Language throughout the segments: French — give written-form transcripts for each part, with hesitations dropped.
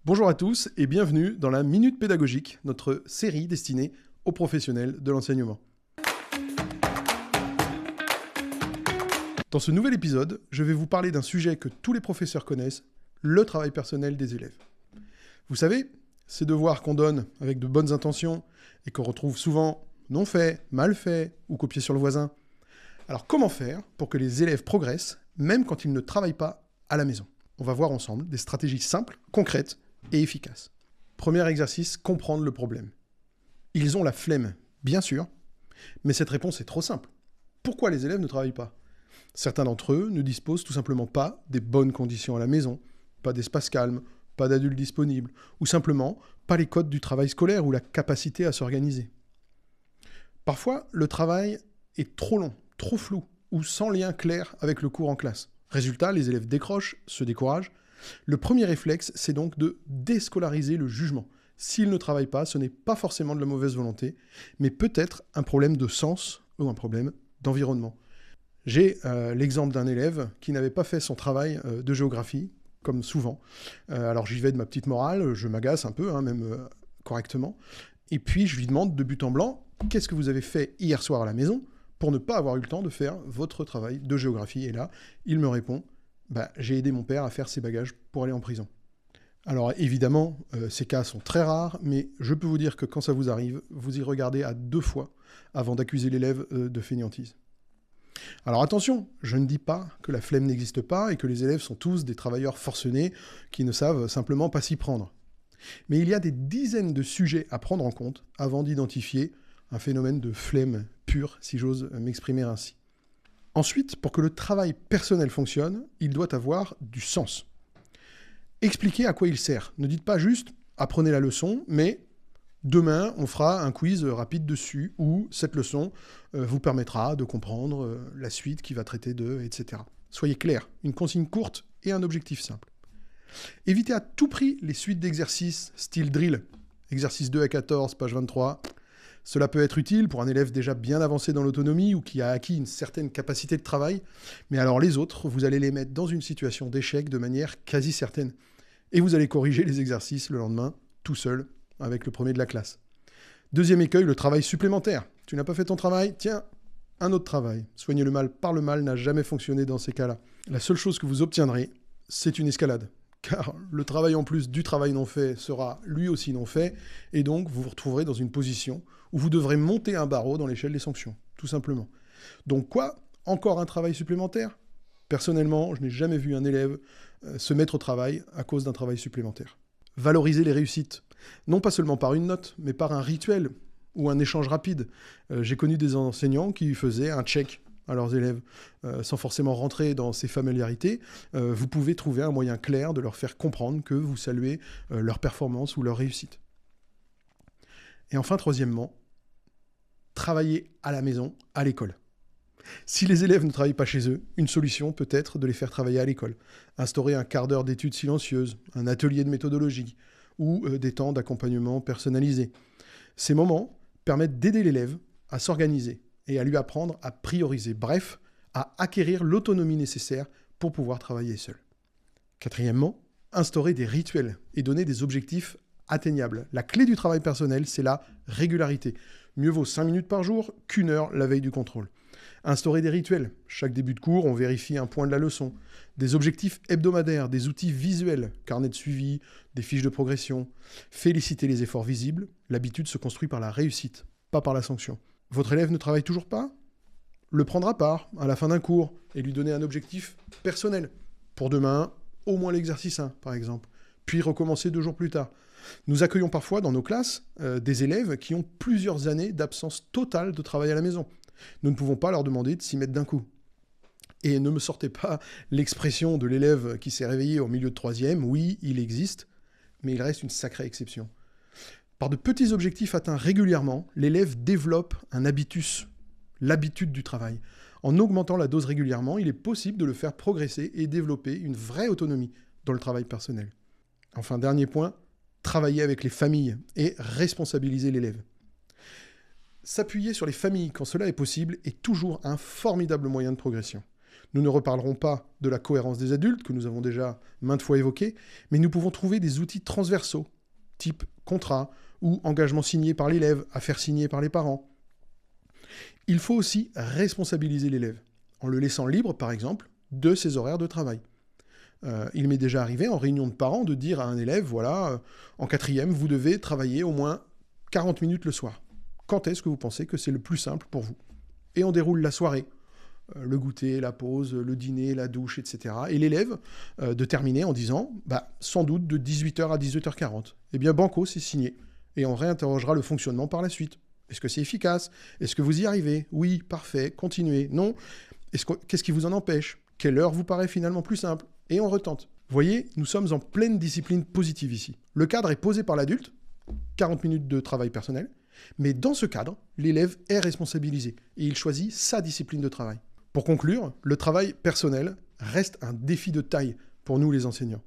Bonjour à tous et bienvenue dans la Minute Pédagogique, notre série destinée aux professionnels de l'enseignement. Dans ce nouvel épisode, je vais vous parler d'un sujet que tous les professeurs connaissent, le travail personnel des élèves. Vous savez, ces devoirs qu'on donne avec de bonnes intentions et qu'on retrouve souvent non faits, mal faits ou copiés sur le voisin. Alors comment faire pour que les élèves progressent, même quand ils ne travaillent pas à la maison ? On va voir ensemble des stratégies simples, concrètes et efficaces. Premier exercice, comprendre le problème. Ils ont la flemme, bien sûr, mais cette réponse est trop simple. Pourquoi les élèves ne travaillent pas ? Certains d'entre eux ne disposent tout simplement pas des bonnes conditions à la maison, pas d'espace calme, pas d'adultes disponibles, ou simplement pas les codes du travail scolaire ou la capacité à s'organiser. Parfois, le travail est trop long, trop flou, ou sans lien clair avec le cours en classe. Résultat, les élèves décrochent, se découragent. Le premier réflexe, c'est donc de déscolariser le jugement. S'ils ne travaillent pas, ce n'est pas forcément de la mauvaise volonté, mais peut-être un problème de sens ou un problème d'environnement. J'ai l'exemple d'un élève qui n'avait pas fait son travail de géographie, comme souvent. Alors j'y vais de ma petite morale, je m'agace un peu, même correctement. Et puis je lui demande de but en blanc, qu'est-ce que vous avez fait hier soir à la maison pour ne pas avoir eu le temps de faire votre travail de géographie ? Et là, il me répond, j'ai aidé mon père à faire ses bagages pour aller en prison. Alors évidemment, ces cas sont très rares, mais je peux vous dire que quand ça vous arrive, vous y regardez à 2 fois avant d'accuser l'élève de fainéantise. Alors attention, je ne dis pas que la flemme n'existe pas et que les élèves sont tous des travailleurs forcenés qui ne savent simplement pas s'y prendre. Mais il y a des dizaines de sujets à prendre en compte avant d'identifier un phénomène de flemme pure, si j'ose m'exprimer ainsi. Ensuite, pour que le travail personnel fonctionne, il doit avoir du sens. Expliquez à quoi il sert. Ne dites pas juste « apprenez la leçon », mais « demain, on fera un quiz rapide dessus » ou « cette leçon vous permettra de comprendre la suite qui va traiter de… » etc. Soyez clair, une consigne courte et un objectif simple. Évitez à tout prix les suites d'exercices style drill. Exercice 2 à 14, page 23. Cela peut être utile pour un élève déjà bien avancé dans l'autonomie ou qui a acquis une certaine capacité de travail, mais alors les autres, vous allez les mettre dans une situation d'échec de manière quasi certaine. Et vous allez corriger les exercices le lendemain, tout seul, avec le premier de la classe. Deuxième écueil, le travail supplémentaire. Tu n'as pas fait ton travail ? Tiens, un autre travail. Soigner le mal par le mal n'a jamais fonctionné dans ces cas-là. La seule chose que vous obtiendrez, c'est une escalade. Car le travail en plus du travail non fait sera lui aussi non fait, et donc vous vous retrouverez dans une position où vous devrez monter un barreau dans l'échelle des sanctions, tout simplement. Donc quoi ? Encore un travail supplémentaire ? Personnellement, je n'ai jamais vu un élève se mettre au travail à cause d'un travail supplémentaire. Valoriser les réussites, non pas seulement par une note, mais par un rituel ou un échange rapide. J'ai connu des enseignants qui faisaient un check à leurs élèves, sans forcément rentrer dans ces familiarités. Vous pouvez trouver un moyen clair de leur faire comprendre que vous saluez leur performance ou leur réussite. Et enfin, troisièmement, travailler à la maison, à l'école. Si les élèves ne travaillent pas chez eux, une solution peut être de les faire travailler à l'école. Instaurer un quart d'heure d'études silencieuses, un atelier de méthodologie ou des temps d'accompagnement personnalisés. Ces moments permettent d'aider l'élève à s'organiser et à lui apprendre à prioriser, bref, à acquérir l'autonomie nécessaire pour pouvoir travailler seul. Quatrièmement, instaurer des rituels et donner des objectifs atteignables. La clé du travail personnel, c'est la régularité. Mieux vaut 5 minutes par jour qu'1 heure la veille du contrôle. Instaurer des rituels. Chaque début de cours, on vérifie un point de la leçon. Des objectifs hebdomadaires, des outils visuels, carnet de suivi, des fiches de progression. Féliciter les efforts visibles. L'habitude se construit par la réussite, pas par la sanction. Votre élève ne travaille toujours pas ? Le prendre à part à la fin d'un cours et lui donner un objectif personnel. Pour demain, au moins l'exercice 1, par exemple. Puis recommencer 2 jours plus tard. Nous accueillons parfois dans nos classes des élèves qui ont plusieurs années d'absence totale de travail à la maison. Nous ne pouvons pas leur demander de s'y mettre d'un coup. Et ne me sortez pas l'expression de l'élève qui s'est réveillé au milieu de 3e. Oui, il existe, mais il reste une sacrée exception. Par de petits objectifs atteints régulièrement, l'élève développe un habitus, l'habitude du travail. En augmentant la dose régulièrement, il est possible de le faire progresser et développer une vraie autonomie dans le travail personnel. Enfin, dernier point, travailler avec les familles et responsabiliser l'élève. S'appuyer sur les familles quand cela est possible est toujours un formidable moyen de progression. Nous ne reparlerons pas de la cohérence des adultes, que nous avons déjà maintes fois évoquée, mais nous pouvons trouver des outils transversaux, type contrat ou engagement signé par l'élève, à faire signer par les parents. Il faut aussi responsabiliser l'élève, en le laissant libre, par exemple, de ses horaires de travail. Il m'est déjà arrivé, en réunion de parents, de dire à un élève, voilà, en 4e, vous devez travailler au moins 40 minutes le soir. Quand est-ce que vous pensez que c'est le plus simple pour vous? Et on déroule la soirée. Le goûter, la pause, le dîner, la douche, etc. Et l'élève de terminer en disant, sans doute de 18h à 18h40. Eh bien, banco, c'est signé. Et on réinterrogera le fonctionnement par la suite. Est-ce que c'est efficace? Est-ce que vous y arrivez? Oui, parfait, continuez. Non? Qu'est-ce qui vous en empêche? Quelle heure vous paraît finalement plus simple? Et on retente. Vous voyez, nous sommes en pleine discipline positive ici. Le cadre est posé par l'adulte, 40 minutes de travail personnel, mais dans ce cadre, l'élève est responsabilisé et il choisit sa discipline de travail. Pour conclure, le travail personnel reste un défi de taille pour nous les enseignants.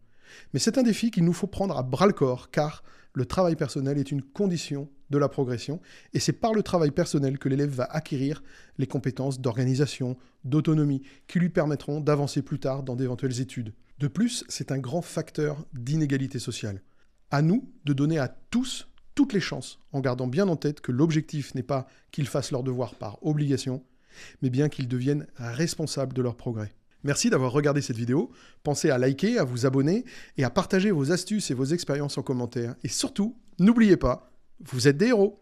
Mais c'est un défi qu'il nous faut prendre à bras-le-corps, car le travail personnel est une condition de la progression, et c'est par le travail personnel que l'élève va acquérir les compétences d'organisation, d'autonomie, qui lui permettront d'avancer plus tard dans d'éventuelles études. De plus, c'est un grand facteur d'inégalité sociale. À nous de donner à tous toutes les chances, en gardant bien en tête que l'objectif n'est pas qu'ils fassent leurs devoirs par obligation, mais bien qu'ils deviennent responsables de leur progrès. Merci d'avoir regardé cette vidéo. Pensez à liker, à vous abonner et à partager vos astuces et vos expériences en commentaire. Et surtout, n'oubliez pas, vous êtes des héros!